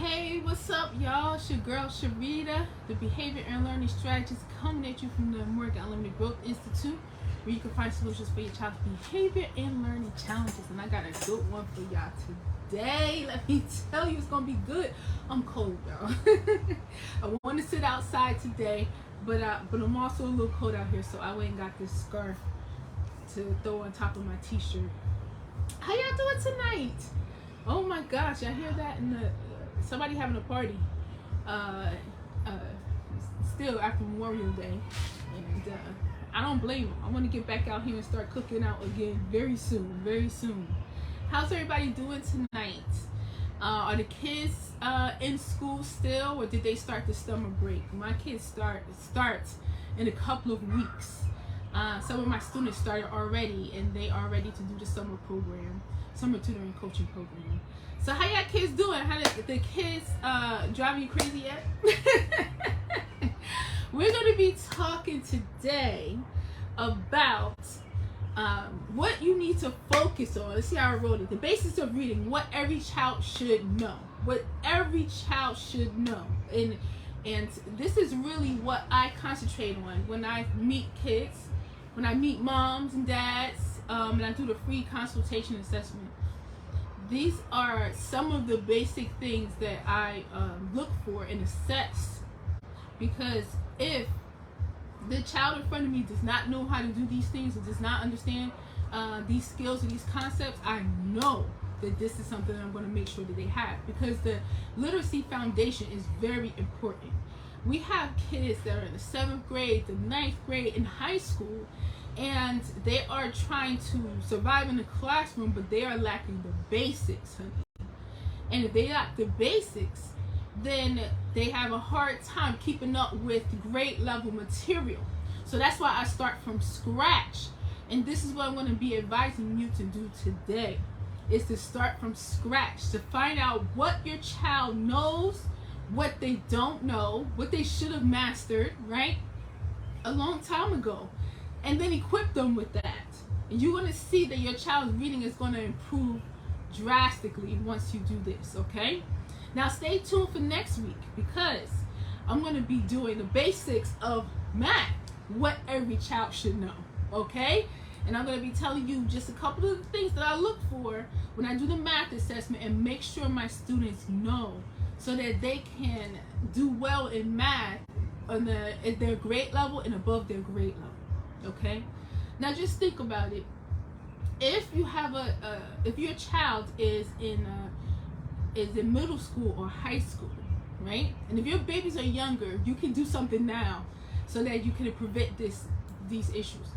Hey, what's up, y'all? It's your girl Sharita, the Behavior and Learning Strategist, coming at you from the American Unlimited Growth Institute, where you can find solutions for your child's behavior and learning challenges. And I got a good one for y'all today. Let me tell you, it's gonna be good. I'm cold, y'all. I want to sit outside today, but I'm also a little cold out here, so I went and got this scarf to throw on top of my t-shirt. How y'all doing tonight? Oh my gosh, y'all hear that? Somebody having a party still after Memorial Day, and I don't blame them. I want to get back out here and start cooking out again very soon. How's everybody doing tonight? Are the kids in school still, or did they start the summer break? My kids start in a couple of weeks. Some of my students started already, and they are ready to do the summer tutoring coaching program. So how y'all kids doing? How the kids driving you crazy yet? We're going to be talking today about what you need to focus on. Let's see how I wrote it. The basics of reading, what every child should know. What every child should know. And this is really what I concentrate on when I meet kids, when I meet moms and dads, and I do the free consultation assessment. These are some of the basic things that I look for and assess, because if the child in front of me does not know how to do these things or does not understand these skills or these concepts, I know that this is something that I'm going to make sure that they have, because the literacy foundation is very important. We have kids that are in the 7th grade, the 9th grade, in high school, and they are trying to survive in the classroom, but they are lacking the basics, honey. And if they lack the basics, then they have a hard time keeping up with grade level material. So that's why I start from scratch. And this is what I'm going to be advising you to do today, is to start from scratch, to find out what your child knows, what they don't know, what they should have mastered, right, a long time ago, and then equip them with that. And you're going to see that your child's reading is going to improve drastically once you do this, okay? Now stay tuned for next week, because I'm going to be doing the basics of math, what every child should know, okay? And I'm going to be telling you just a couple of the things that I look for when I do the math assessment and make sure my students know, so that they can do well in math at their grade level and above their grade level. Okay, now just think about it. If you have if your child is in middle school or high school, right? And if your babies are younger, you can do something now so that you can prevent these issues.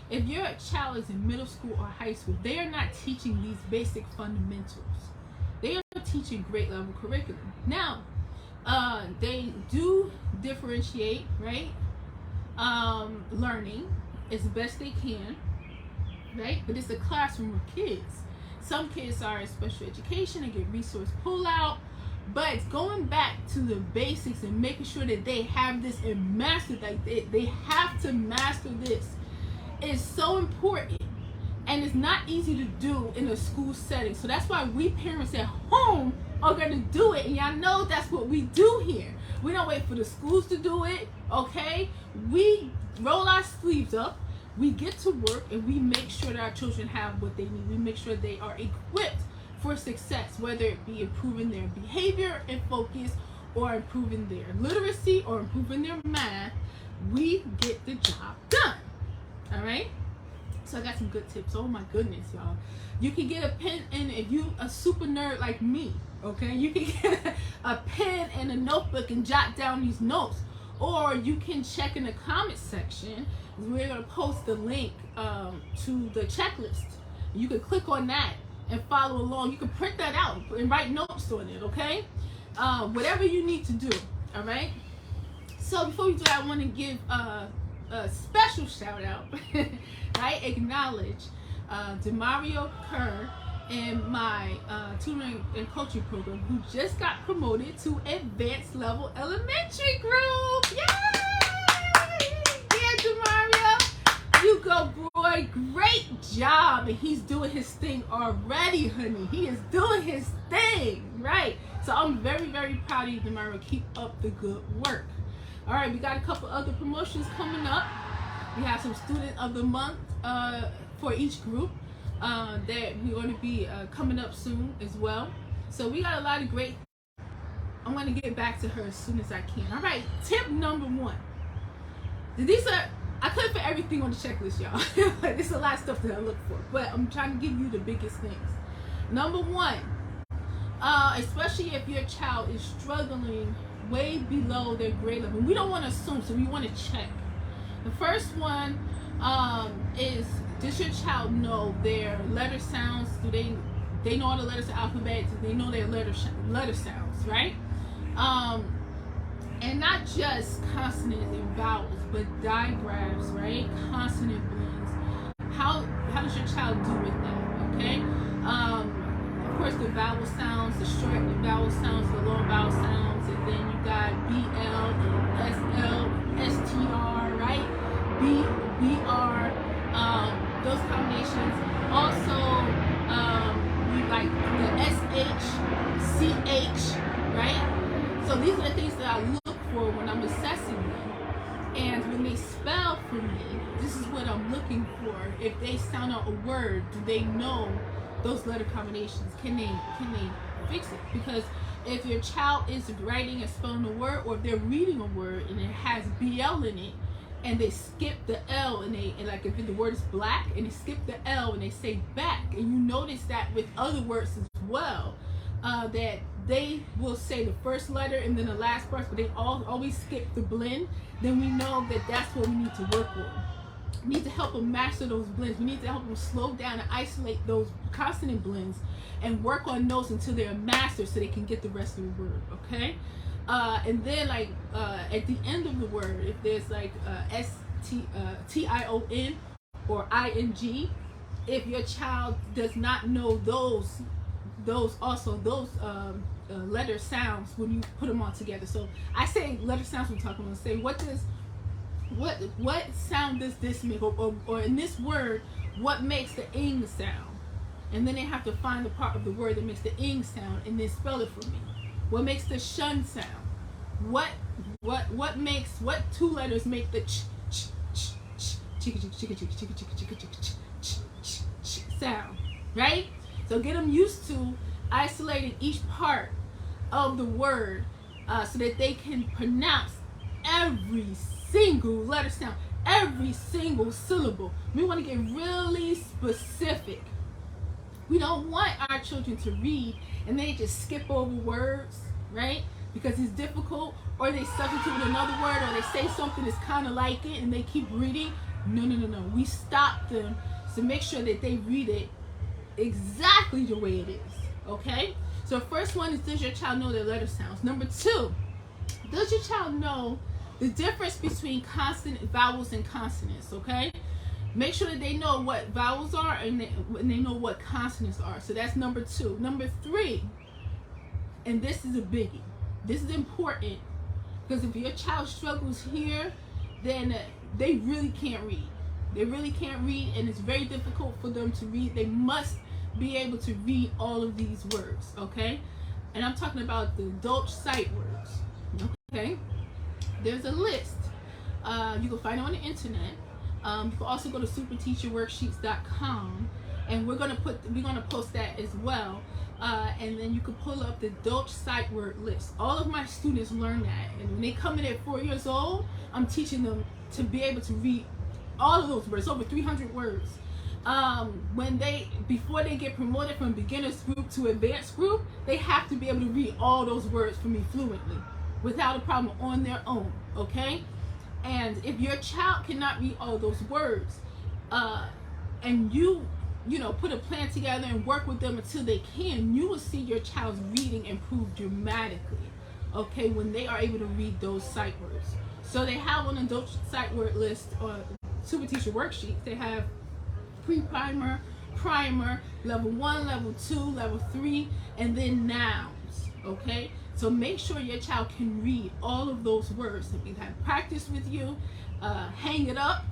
If your child is in middle school or high school, they are not teaching these basic fundamentals. They are teaching grade level curriculum. Now, they do differentiate, right? Learning as best they can, right? But it's a classroom of kids. Some kids are in special education and get resource pull-out, but it's going back to the basics and making sure that they have this and master, like they have to master this. It's so important, and it's not easy to do in a school setting. So that's why we parents at home are going to do it, and y'all know that's what we do here. We don't wait for the schools to do it, okay? We roll our sleeves up, we get to work, and we make sure that our children have what they need. We make sure they are equipped for success, whether it be improving their behavior and focus, or improving their literacy, or improving their math. We get the job done, all right? So I got some good tips. Oh my goodness, y'all. You can get a pen, and if you a super nerd like me, okay, you can get a pen and a notebook and jot down these notes. Or you can check in the comment section. We're going to post the link to the checklist. You can click on that and follow along. You can print that out and write notes on it, okay? Whatever you need to do, all right? So before we do that, I want to give a special shout out. I acknowledge Demario Kerr in my tutoring and coaching program, who just got promoted to advanced level elementary group. Yay! Yeah, Demario, you go, boy. Great job. And he's doing his thing already, honey. He is doing his thing, right? So I'm very, very proud of you, Demira. Keep up the good work. All right, we got a couple other promotions coming up. We have some Student of the Month for each group that we're going to be coming up soon as well. So we got a lot of great. I'm going to get back to her as soon as I can. All right, tip number 1. These are, I couldn't put everything on the checklist, y'all. There's a lot of stuff that I look for, but I'm trying to give you the biggest things. Number 1, especially if your child is struggling way below their grade level. We don't want to assume, so we want to check. The first one is, does your child know their letter sounds? Do they know all the letters of the alphabet? Do they know their letter sounds, right? And not just consonants and vowels, but digraphs, right? Consonant blends. How does your child do with that? Okay. Of course, the vowel sounds, the short vowel sounds, the long vowel sounds, and then you got BL, SL, STR, right? BR, those combinations. Also, we like the SH, CH, right? So these are the things that I look for when I'm assessing them. And when they spell for me, this is what I'm looking for. If they sound out a word, do they know those letter combinations? Can they fix it? Because if your child is writing and spelling a word, or if they're reading a word and it has BL in it, and they skip the L, and like if the word is black and they skip the L and they say back, and you notice that with other words as well, that they will say the first letter and then the last part, but they always skip the blend, then we know that that's what we need to work on. We need to help them master those blends. We need to help them slow down and isolate those consonant blends and work on those until they're a master, so they can get the rest of the word, okay? And then like at the end of the word, if there's like Tion or ing, if your child does not know those letter sounds when you put them all together. So I say letter sounds when talking about, say what sound does this make, or in this word, what makes the ing sound? And then they have to find the part of the word that makes the ing sound and then spell it for me. What makes the shun sound? What two letters make the ch sound, right? So get them used to isolating each part of the word so that they can pronounce every single letter sound, every single syllable. We want to get really specific. We don't want our children to read and they just skip over words, right? Because it's difficult, or they substitute another word, or they say something that's kind of like it and they keep reading. No. We stop them to make sure that they read it exactly the way it is, okay? So first one is, does your child know their letter sounds? Number 2, does your child know the difference between consonant vowels and consonants, okay? Make sure that they know what vowels are and they know what consonants are. So that's number 2. Number 3, and this is a biggie. This is important, because if your child struggles here, then they really can't read. They really can't read, and it's very difficult for them to read. They must be able to read all of these words, okay? And I'm talking about the adult sight words, okay? There's a list. You can find it on the internet. You can also go to superteacherworksheets.com, and we're gonna post that as well. And then you can pull up the adult sight word list. All of my students learn that, and when they come in at 4 years old, I'm teaching them to be able to read all of those words, over 300 words. Before they get promoted from beginners group to advanced group, they have to be able to read all those words for me fluently, without a problem, on their own, okay? And if your child cannot read all those words, and you put a plan together and work with them until they can, you will see your child's reading improve dramatically, okay, when they are able to read those sight words. So they have an adult sight word list or Super Teacher Worksheets. They have pre-primer, primer, level 1, level 2, level 3, and then nouns, okay? So make sure your child can read all of those words. So you have practice with you, hang it up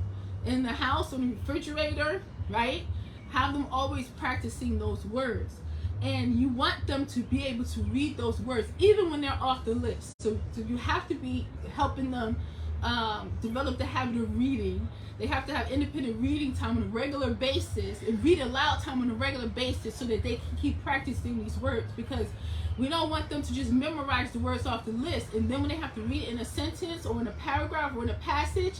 in the house on the refrigerator, right? Have them always practicing those words. and you want them to be able to read those words even when they're off the list. So you have to be helping them develop the habit of reading. They have to have independent reading time on a regular basis and read aloud time on a regular basis so that they can keep practicing these words, because we don't want them to just memorize the words off the list, and then when they have to read it in a sentence or in a paragraph or in a passage,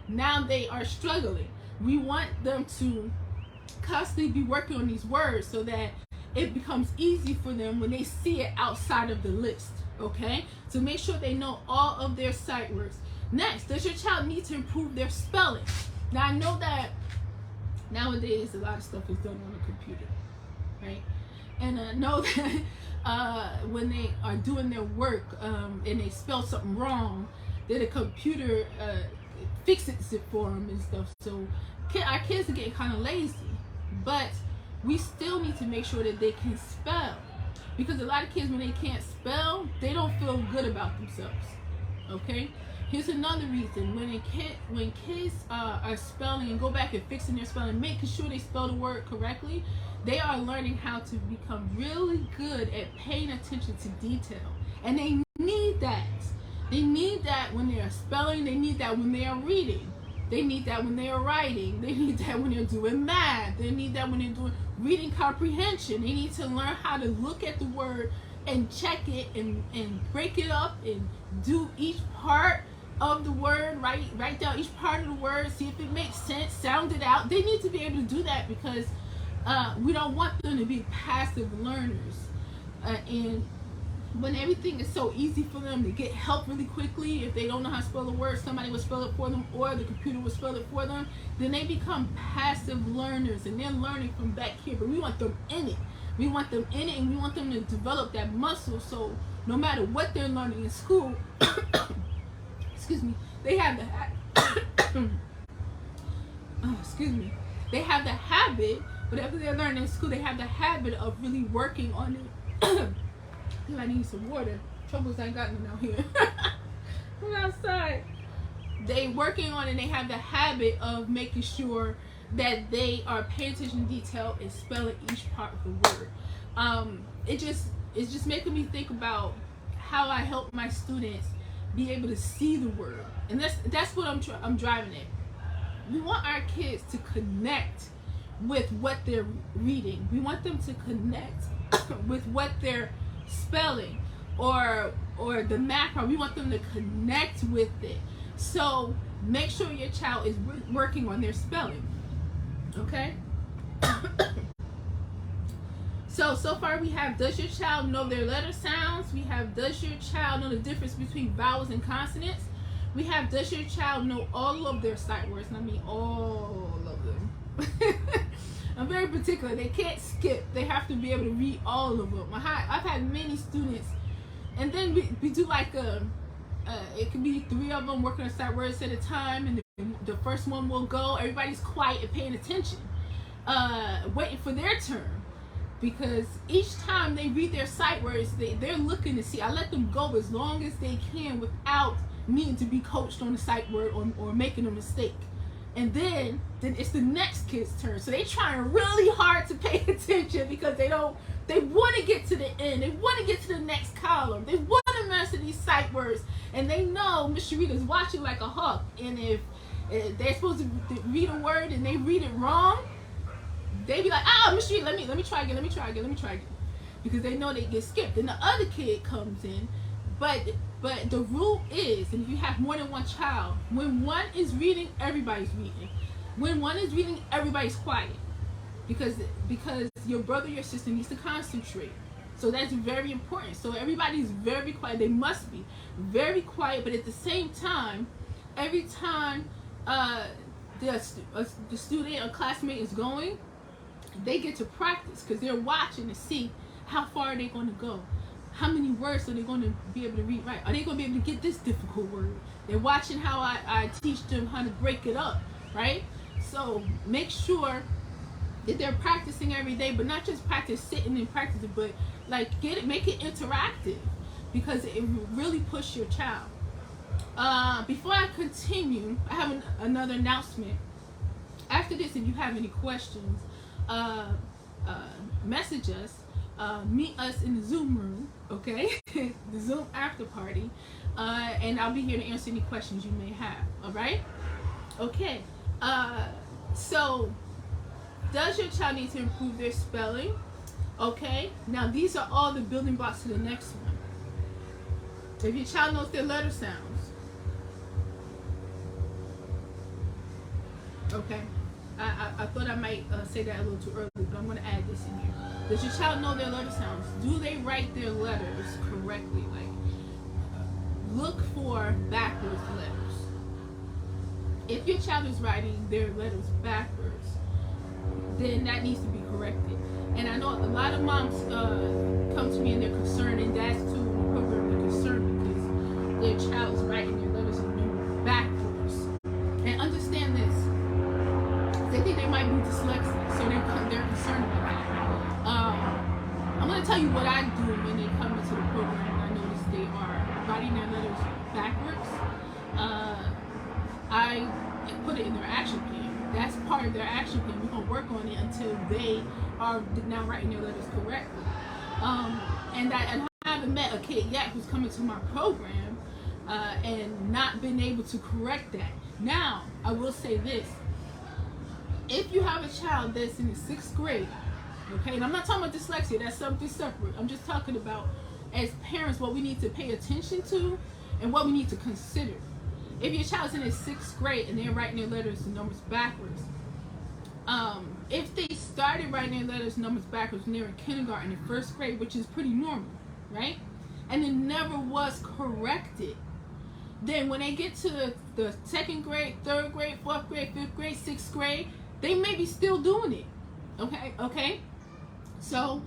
now they are struggling. We want them to constantly be working on these words so that it becomes easy for them when they see it outside of the list. Okay, so make sure they know all of their sight words. Next, does your child need to improve their spelling? Now, I know that nowadays a lot of stuff is done on a computer, right? And I know that when they are doing their work and they spell something wrong, that a computer fixes it for them and stuff. So our kids are getting kind of lazy, but we still need to make sure that they can spell, because a lot of kids, when they can't spell, they don't feel good about themselves. Okay, here's another reason: when kids are spelling and go back and fixing their spelling, making sure they spell the word correctly, they are learning how to become really good at paying attention to detail, and they need that. They need that when they are spelling. They need that when they are reading. They need that when they are writing. They need that when they're doing math. They need that when they're doing reading comprehension. They need to learn how to look at the word and check it and break it up and do each part of the word, write down each part of the word, see if it makes sense, sound it out. They need to be able to do that, because we don't want them to be passive learners. And when everything is so easy for them to get help really quickly, if they don't know how to spell a word, somebody will spell it for them, or the computer will spell it for them, then they become passive learners, and they're learning from back here. But we want them in it. We want them in it, and we want them to develop that muscle, so no matter what they're learning in school, excuse me, they have the they have the habit, whatever they're learning in school, they have the habit of really working on it. I need some water. Troubles I got none out here. I'm outside. They working on it, and they have the habit of making sure that they are paying attention to detail and spelling each part of the word. It's just making me think about how I help my students be able to see the word, and that's what I'm driving at. We want our kids to connect with what they're reading. We want them to connect with what they're spelling or the math part. We want them to connect with it. So make sure your child is working on their spelling. Okay. So far we have, does your child know their letter sounds? We have, does your child know the difference between vowels and consonants? We have, does your child know all of their sight words? And I mean all of them. I'm very particular. They can't skip. They have to be able to read all of them. I've had many students, and then we do like it could be 3 of them working on sight words at a time, and the first one will go. Everybody's quiet and paying attention, waiting for their turn, because each time they read their sight words, they're looking to see. I let them go as long as they can without needing to be coached on the sight word or making a mistake. And then it's the next kid's turn. So they trying really hard to pay attention, because they want to get to the end. They want to get to the next column. They want to master these sight words. And they know Miss Sharita's watching like a hawk. And if they're supposed to read a word and they read it wrong, they be like, Miss Sharita, let me try again. Because they know they get skipped. Then the other kid comes in. But the rule is, and if you have more than one child, when one is reading, everybody's reading. When one is reading, everybody's quiet. Because your brother, your sister needs to concentrate. So that's very important. So everybody's very quiet. They must be very quiet, but at the same time, every time the student or classmate is going, they get to practice, because they're watching to see how far they're going to go. How many words are they going to be able to read right? Are they going to be able to get this difficult word? They're watching how I teach them how to break it up, right? So make sure that they're practicing every day, but not just practice sitting and practicing, but like make it interactive, because it really push your child. Before I continue, I have another announcement. After this, if you have any questions, message us. meet us in the Zoom room, okay? The Zoom after party, and I'll be here to answer any questions you may have. All right? Okay. So, does your child need to improve their spelling? Okay. Now, these are all the building blocks to the next one. If your child knows their letter sounds, okay. I thought I might say that a little too early, but I'm going to add this in here. Does your child know their letter sounds? Do they write their letters correctly? Like, look for backwards letters. If your child is writing their letters backwards, then that needs to be corrected. And I know a lot of moms come to me and they're concerned, and dads too in the program, they're concerned because their child is writing their letters and numbers backwards. And understand this. They think they might be dyslexic, so they're concerned about that. I'm going to tell you what I do when they come into the program and I notice they are writing their letters backwards. I put it in their action plan. That's part of their action plan. We're going to work on it until they are now writing their letters correctly. And I haven't met a kid yet who's coming to my program and not been able to correct that. Now, I will say this. If you have a child that's in the 6th grade, okay, and I'm not talking about dyslexia, that's something separate. I'm just talking about, as parents, what we need to pay attention to and what we need to consider. If your child's in the 6th grade and they're writing their letters and numbers backwards, if they started writing their letters and numbers backwards when they were in kindergarten and 1st grade, which is pretty normal, right? And it never was corrected, then when they get to the 2nd grade, 3rd grade, 4th grade, 5th grade, 6th grade, they may be still doing it. Okay? So,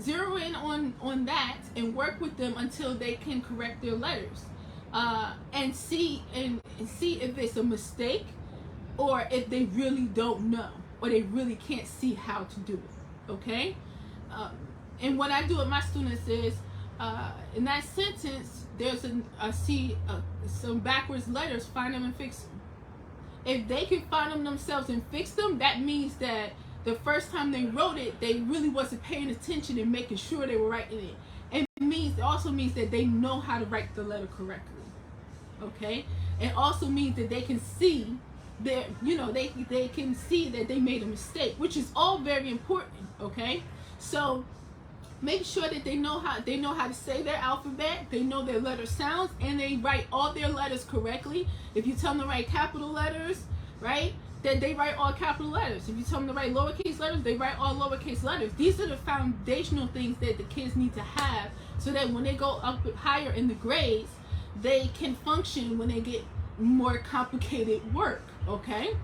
zero in on that and work with them until they can correct their letters. And see if it's a mistake or if they really don't know or they really can't see how to do it. Okay? And what I do with my students is, in that sentence, there's some backwards letters, find them and fix them. If they can find them themselves and fix them, that means that the first time they wrote it, they really wasn't paying attention and making sure they were writing it. And it also means that they know how to write the letter correctly. Okay? It also means that they can see that, they can see that they made a mistake, which is all very important. Okay? So make sure that they know how to say their alphabet, they know their letter sounds, and they write all their letters correctly. If you tell them to write capital letters, right, then they write all capital letters. If you tell them to write lowercase letters, they write all lowercase letters. These are the foundational things that the kids need to have so that when they go up higher in the grades, they can function when they get more complicated work. Okay?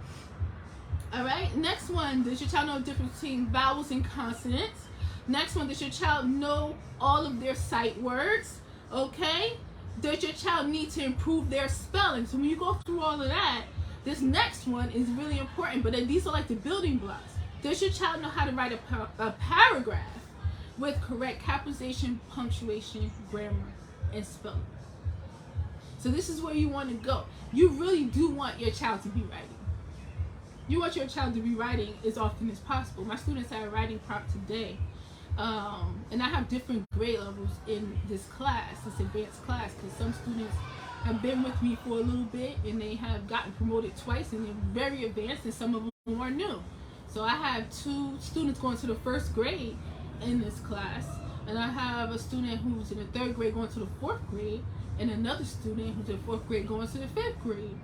All right, next one, does your child know the difference between vowels and consonants? Next one, does your child know all of their sight words? Okay? Does your child need to improve their spelling? So when you go through all of that, this next one is really important, but these are like the building blocks. Does your child know how to write a paragraph with correct capitalization, punctuation, grammar, and spelling? So this is where you want to go. You really do want your child to be writing. You want your child to be writing as often as possible. My students had a writing prompt today. And I have different grade levels in this class, this advanced class, because some students have been with me for a little bit and they have gotten promoted twice and they're very advanced, and some of them are new. So I have 2 students going to the 1st grade in this class, and I have a student who's in the 3rd grade going to the 4th grade, and another student who's in the 4th grade going to the 5th grade.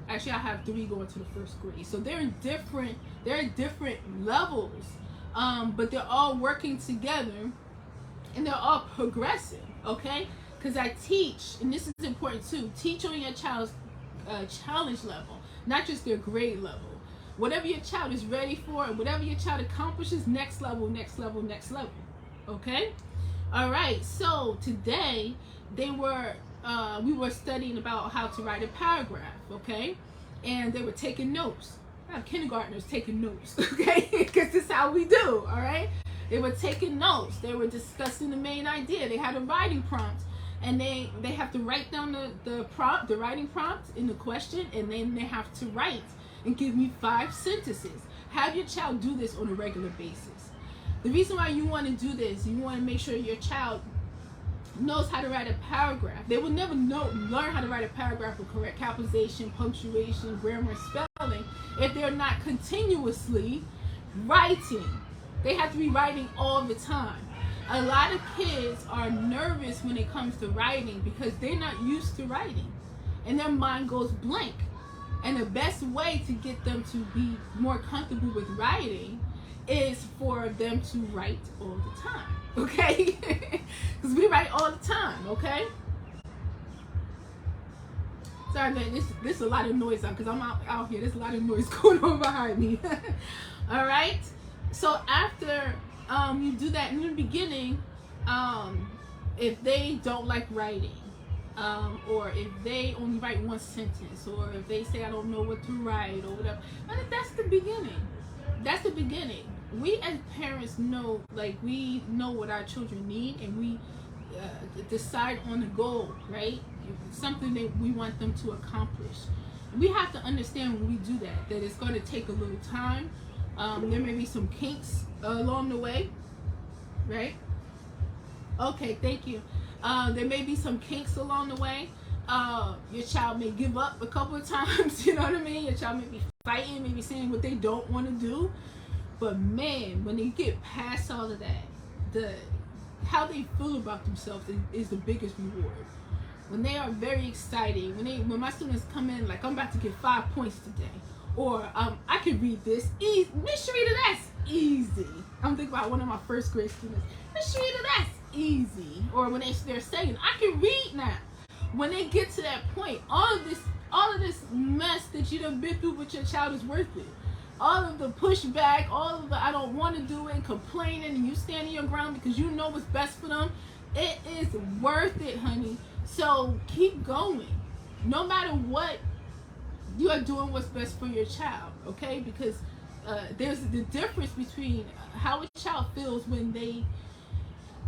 Actually, I have 3 going to the 1st grade. So they're in different levels. But they're all working together and they're all progressing, okay? Because I teach, and this is important too, teach on your child's challenge level, not just their grade level. Whatever your child is ready for, and whatever your child accomplishes, next level, next level, next level, okay? All right, so today we were studying about how to write a paragraph, okay? And they were taking notes. I have kindergartners taking notes, okay? Because this is how we do, all right? They were taking notes. They were discussing the main idea. They had a writing prompt, and they have to write down the writing prompt in the question, and then they have to write and give me 5 sentences. Have your child do this on a regular basis. The reason why you want to do this, you want to make sure your child knows how to write a paragraph. They will never learn how to write a paragraph with correct capitalization, punctuation, grammar, spelling if they're not continuously writing. They have to be writing all the time. A lot of kids are nervous when it comes to writing because they're not used to writing and their mind goes blank. And the best way to get them to be more comfortable with writing is for them to write all the time, okay? Because we write all the time, okay? Sorry, man, this is a lot of noise because I'm out here. There's a lot of noise going on behind me. All right? So after you do that in the beginning, if they don't like writing, or if they only write one sentence, or if they say I don't know what to write or whatever, I think that's the beginning. That's the beginning. We as parents know, like, we know what our children need, and we decide on the goal, right? Something that we want them to accomplish. We have to understand when we do that it's going to take a little time. There may be some kinks along the way, right? Okay, thank you. There may be some kinks along the way. Your child may give up a couple of times, you know what I mean? Your child may be fighting, maybe saying what they don't want to do. But man, when they get past all of that, how they feel about themselves is the biggest reward. When they are very excited, when my students come in like, I'm about to get 5 points today, or I can read this, Miss Sharita, that's easy. I'm thinking about one of my first grade students, Miss Sharita, that's easy. Or when they're saying, I can read now. When they get to that point, all of this mess that you done been through with your child is worth it. All of the pushback, all of the I don't want to do it, complaining, and you standing your ground because you know what's best for them, it is worth it, honey. So keep going. No matter what, you are doing what's best for your child, okay? Because there's the difference between how a child feels when they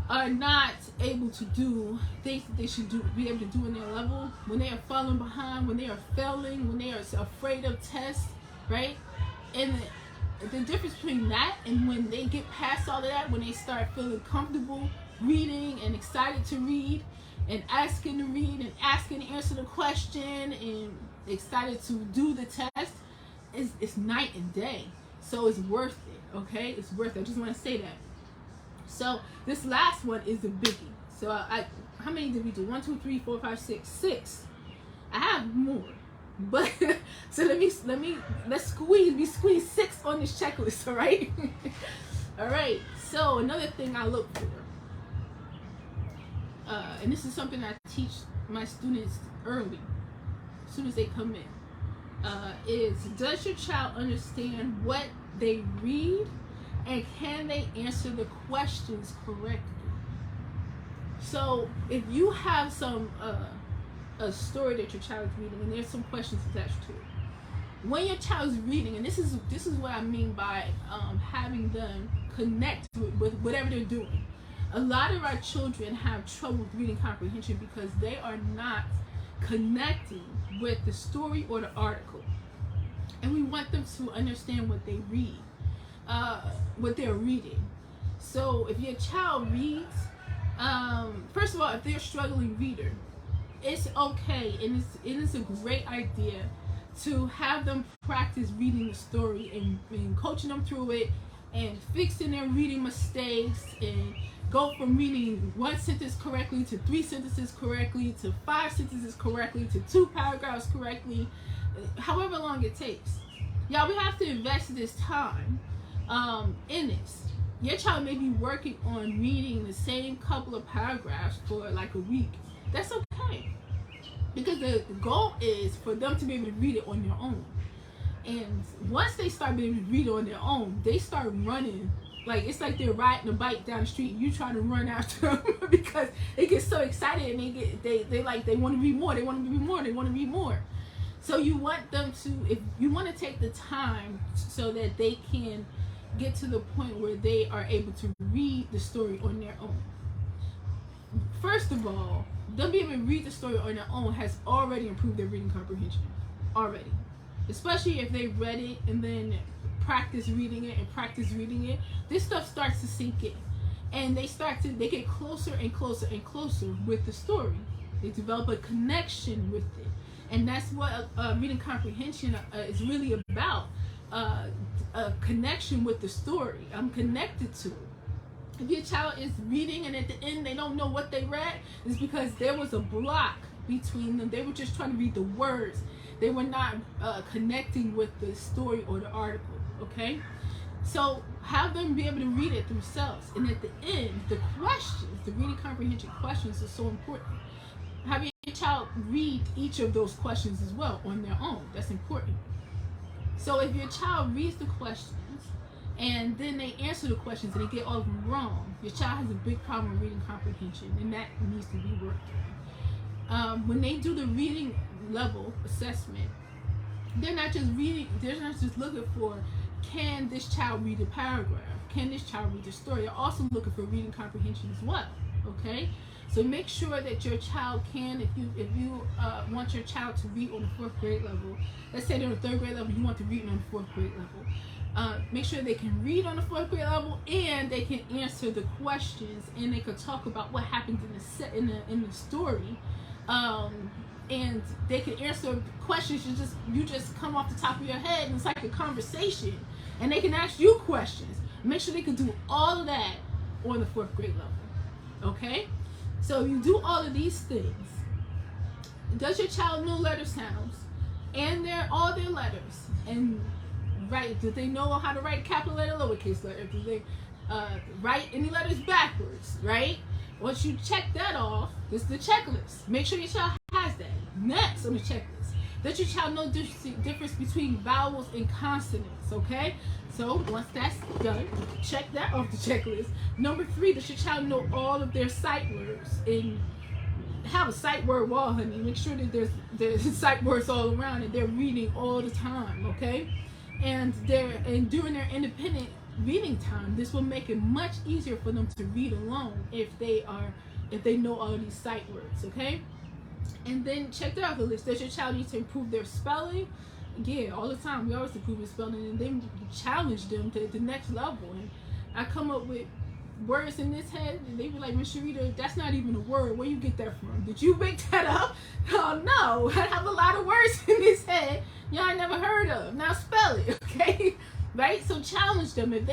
are not able to do things that they should be able to do in their level, when they are falling behind, when they are failing, when they are afraid of tests, right? And the difference between that and when they get past all of that, when they start feeling comfortable reading and excited to read and asking to read and asking to answer the question and excited to do the test, it's night and day. So it's worth it, okay? It's worth it. I just want to say that. So this last one is a biggie. So how many did we do? 1, 2, 3, 4, 5, 6. 6. I have more. But so let's squeeze 6 on this checklist, all right? All right. So another thing I look for, and this is something I teach my students early, as soon as they come in, is does your child understand what they read, and can they answer the questions correctly? So if you have a story that your child is reading and there's some questions attached to it, when your child is reading, and this is what I mean by having them connect with whatever they're doing. A lot of our children have trouble with reading comprehension because they are not connecting with the story or the article, and we want them to understand what they read, what they're reading. So if your child reads, first of all, if they're a struggling reader, it's okay, and it is a great idea to have them practice reading the story and coaching them through it and fixing their reading mistakes, and go from reading 1 sentence correctly to 3 sentences correctly to 5 sentences correctly to 2 paragraphs correctly, however long it takes. Y'all, we have to invest this time in this. Your child may be working on reading the same couple of paragraphs for like a week. That's okay, because the goal is for them to be able to read it on their own. And once they start being able to read it on their own, they start running. Like, it's like they're riding a bike down the street and you trying to run after them because they get so excited and they want to read more, they want to read more, they want to read more. So you want them to, if you want to take the time so that they can get to the point where they are able to read the story on their own. First of all, them being able to read the story on their own has already improved their reading comprehension. Already. especially if they read it and then practice reading it and practice reading it, this stuff starts to sink in, and they get closer and closer and closer with the story. They develop a connection with it, and that's what reading comprehension is really about. A connection with the story. I'm connected to it. If your child is reading and at the end they don't know what they read, it's because there was a block between them. They were just trying to read the words. They were not connecting with the story or the article. Okay, so have them be able to read it themselves, and at the end, the questions, the reading comprehension questions, are so important. Have your child read each of those questions as well on their own. That's important. So if your child reads the questions and then they answer the questions and they get all of them wrong, your child has a big problem with reading comprehension, and that needs to be worked on. When they do the reading level assessment, they're not just looking for, can this child read a paragraph? Can this child read the story? They're also looking for reading comprehension as well. Okay? So make sure that your child can, if you want your child to read on the 4th grade level, let's say they're on the 3rd grade level, you want to read on the 4th grade level. Make sure they can read on the 4th grade level, and they can answer the questions, and they could talk about what happened in the story, and they can answer questions. You just come off the top of your head, and it's like a conversation, and they can ask you questions. Make sure they can do all of that on the 4th grade level. Okay. So you do all of these things. Does your child know letter sounds and all their letters? And do they know how to write capital letter, lowercase letter? Do they write any letters backwards? Right? Once you check that off, this is the checklist. Make sure your child has that. Next on the checklist, does your child know the difference between vowels and consonants? Okay. So once that's done, check that off the checklist. Number 3, does your child know all of their sight words? And have a sight word wall, honey. Make sure that there's sight words all around and they're reading all the time, okay? And during their independent reading time, this will make it much easier for them to read alone if they know all of these sight words, okay? And then check the other list. Does your child need to improve their spelling? Yeah, all the time. We always improve their spelling, and then challenge them to the next level. And I come up with words in this head, and they be like, Miss Sharita, that's not even a word. Where you get that from? Did you make that up? Oh no, I have a lot of words in this head y'all never heard of. Now spell it, okay? Right? So challenge them. If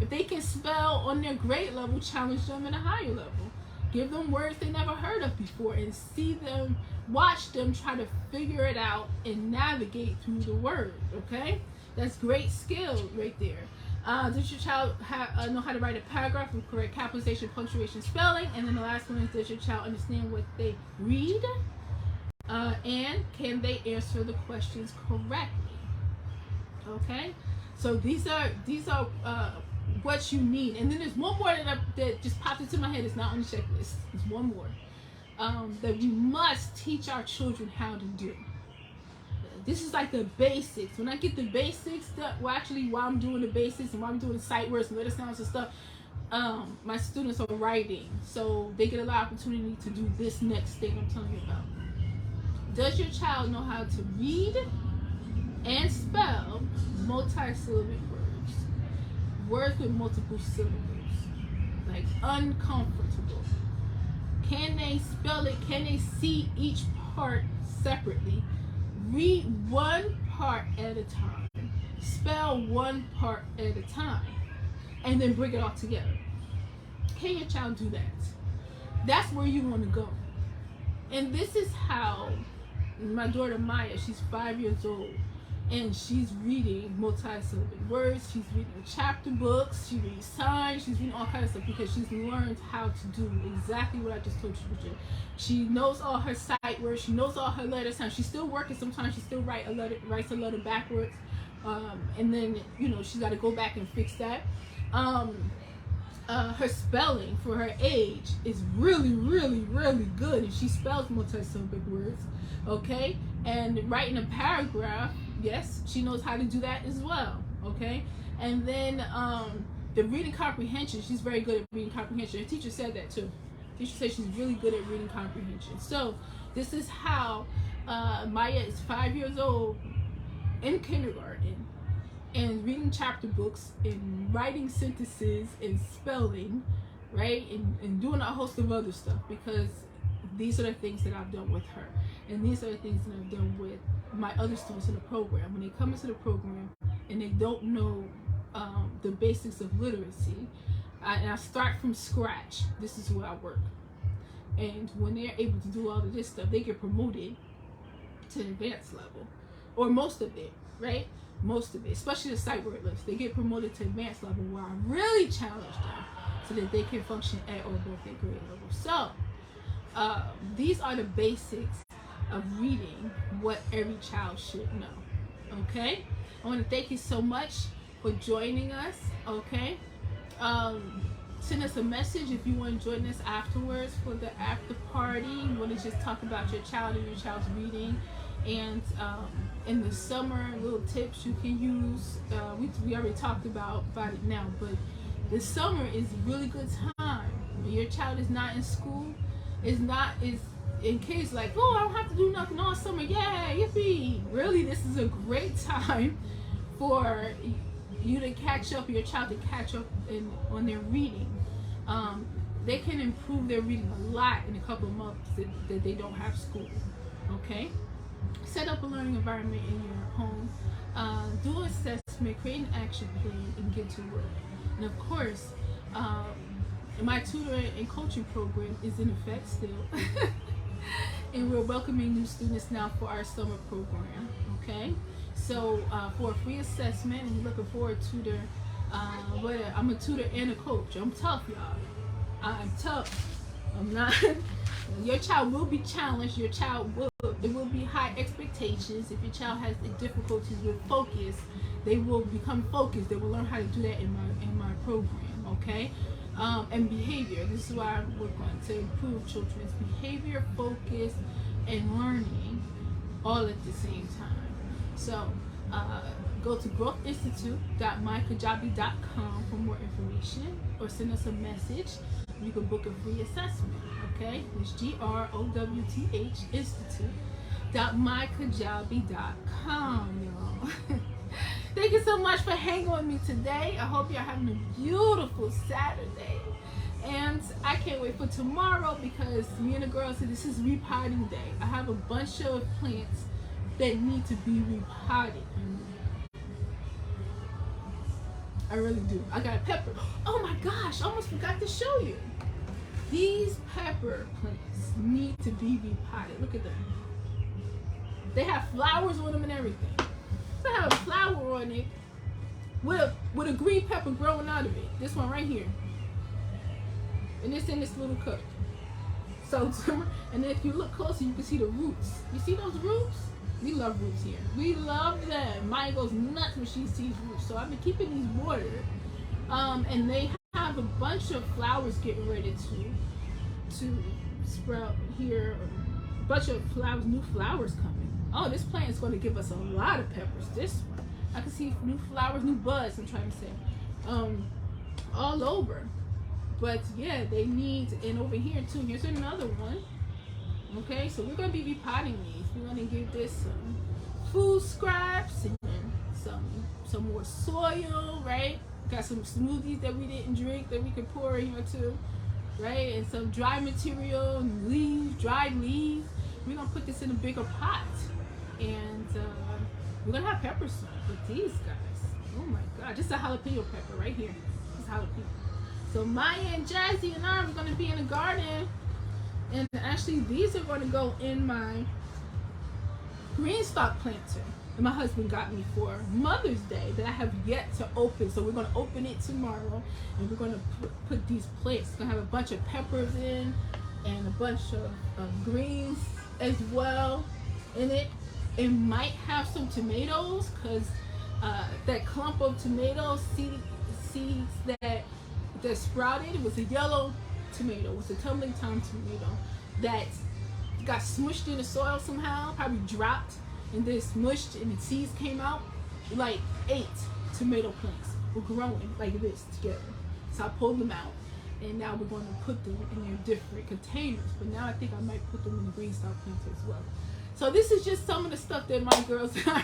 they can spell on their grade level, challenge them in a higher level. Give them words they never heard of before, and watch them try to figure it out and navigate through the word, okay? That's great skill right there. Does your child know how to write a paragraph with correct capitalization, punctuation, spelling? And then the last one is, does your child understand what they read? And can they answer the questions correctly? Okay? So these are what you need. And then there's one more that just popped into my head. It's not on the checklist. There's one more that we must teach our children how to do. This is like the basics. When I get the basics, while I'm doing the basics and while I'm doing the sight words and letter sounds and stuff, my students are writing. So they get a lot of opportunity to do this next thing I'm telling you about. Does your child know how to read and spell multi-syllabic words? Words with multiple syllables. Like uncomfortable. Can they spell it? Can they see each part separately? Read one part at a time. Spell one part at a time. And then bring it all together. Can your child do that? That's where you want to go. And this is how my daughter Maya, she's 5 years old, and she's reading multi-syllabic words. She's reading chapter books. She reads signs. She's reading all kinds of stuff because she's learned how to do exactly what I just told you to do. She knows all her sight words. She knows all her letter sounds. She's still working. Sometimes she still writes a letter backwards, and then she's got to go back and fix that. Her spelling for her age is really, really, really good, and she spells multi-syllabic words. Okay, and writing a paragraph. Yes, she knows how to do that as well, okay? And then the reading comprehension, she's very good at reading comprehension. Her teacher said that too. The teacher said she's really good at reading comprehension. So this is how Maya is 5 years old, in kindergarten and reading chapter books and writing sentences and spelling, right, and doing a host of other stuff, because these are the things that I've done with her, and these are the things that I've done with my other students in the program. When they come into the program and they don't know the basics of literacy, and I start from scratch. This is where I work. And when they're able to do all of this stuff, they get promoted to the advanced level, or most of it, right? Most of it, especially the sight word lifts, they get promoted to advanced level, where I really challenge them so that they can function at or above their grade level. So these are the basics of reading, what every child should know. Okay, I want to thank you so much for joining us. Okay, send us a message if you want to join us afterwards for the after party. You want to just talk about your child and your child's reading, and in the summer, little tips you can use. We already talked about it now, but the summer is a really good time. When your child is not in school, is in kids like, oh, I don't have to do nothing all summer, yeah, yippee. Really, this is a great time for you to catch up, your child to catch up on their reading. They can improve their reading a lot in a couple of months that they don't have school. Okay, set up a learning environment in your home, do an assessment, create an action plan, and get to work. And of course, my tutoring and coaching program is in effect still. And we're welcoming new students now for our summer program. Okay, so for a free assessment, and you're looking for a tutor, I'm a tutor and a coach. I'm tough, y'all. I'm tough. I'm not. Your child will be challenged. There will be high expectations. If your child has difficulties with focus, they will become focused. They will learn how to do that in my program. Okay. And behavior. This is why I work on to improve children's behavior, focus, and learning all at the same time. So go to growthinstitute.mykajabi.com for more information, or send us a message. You can book a free assessment. Okay, it's GROWTH Institute.mykajabi.com, y'all. Thank you so much for hanging with me today. I hope you're having a beautiful Saturday. And I can't wait for tomorrow, because me and the girls said this is repotting day. I have a bunch of plants that need to be repotted. I really do. I got a pepper. Oh my gosh, I almost forgot to show you. These pepper plants need to be repotted. Look at them. They have flowers on them and everything. So I have a flower on it with a green pepper growing out of it. This one right here. And it's in this little cup. So, and if you look closer, you can see the roots. You see those roots? We love roots here. We love them. Maya goes nuts when she sees roots. So I've been keeping these watered. And they have a bunch of flowers getting ready to sprout here. A bunch of flowers, new flowers coming. Oh, this plant is going to give us a lot of peppers. This one, I can see new flowers, new buds, I'm trying to say, all over. But yeah, they need, and over here too, here's another one. Okay, so we're going to be repotting these. We're going to give this some food scraps and some more soil, right? Got some smoothies that we didn't drink that we can pour in here too, right? And some dry material, and leaves, dried leaves. We're going to put this in a bigger pot. And we're going to have peppers soon with these guys. Oh my God, just a jalapeno pepper right here. Just jalapeno. So Maya and Jazzy and I are going to be in the garden. And actually, these are going to go in my green stalk planter that my husband got me for Mother's Day that I have yet to open. So we're going to open it tomorrow, and we're going to put these plants. We're going to have a bunch of peppers in, and a bunch of greens as well in it. It might have some tomatoes, because that clump of tomato seeds that sprouted, it was a yellow tomato. It was a tumbling Tom tomato that got smushed in the soil somehow, probably dropped, and then smushed, and the seeds came out. Like 8 tomato plants were growing like this together. So I pulled them out, and now we're going to put them in their different containers. But now I think I might put them in the green stalk planter as well. So this is just some of the stuff that my girls are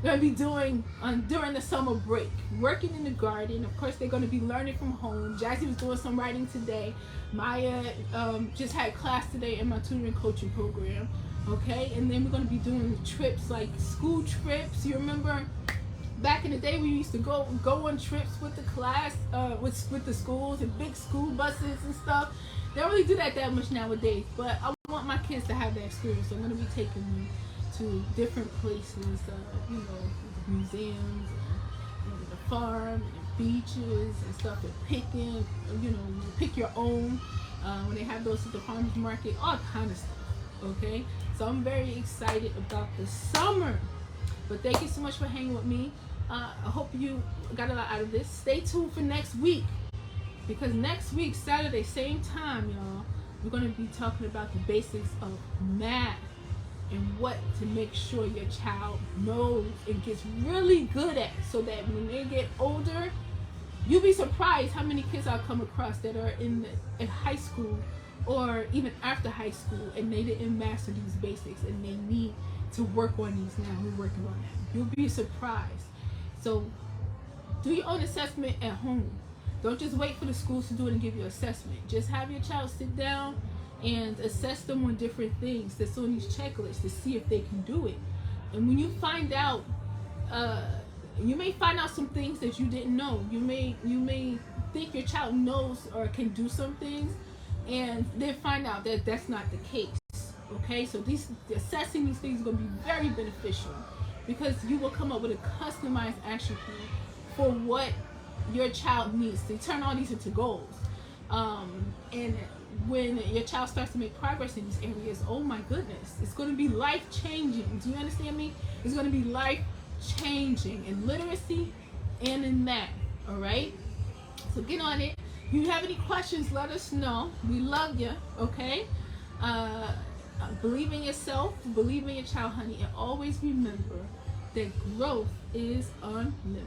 going to be doing during the summer break. Working in the garden. Of course, they're going to be learning from home. Jazzy was doing some writing today. Maya just had class today in my tutoring coaching program. Okay, and then we're going to be doing trips, like school trips. You remember back in the day we used to go on trips with the class, with the schools and big school buses and stuff. They don't really do that much nowadays, but I want my kids to have that experience. So I'm going to be taking them to different places, you know, museums, and the farm, and beaches and stuff, and picking, you know, pick your own, when they have those at the farmers market, all kind of stuff. Okay, so I'm very excited about the summer. But thank you so much for hanging with me. I hope you got a lot out of this. Stay tuned for next week, because next week, Saturday, same time, y'all, we're going to be talking about the basics of math and what to make sure your child knows and gets really good at, so that when they get older, you'll be surprised how many kids I'll come across that are in high school or even after high school, and they didn't master these basics, and they need to work on these now. We're working on that. You'll be surprised. So do your own assessment at home. Don't just wait for the schools to do it and give you an assessment. Just have your child sit down and assess them on different things that's on these checklists to see if they can do it. And when you find out, you may find out some things that you didn't know. You may think your child knows or can do some things, and then find out that that's not the case. Okay, so assessing these things is going to be very beneficial, because you will come up with a customized action plan for what your child needs. They turn all these into goals. And when your child starts to make progress in these areas, oh my goodness, it's going to be life-changing. Do you understand me? It's going to be life-changing in literacy and in math. All right? So get on it. If you have any questions, let us know. We love you, okay? Believe in yourself, believe in your child, honey, and always remember that growth is unlimited.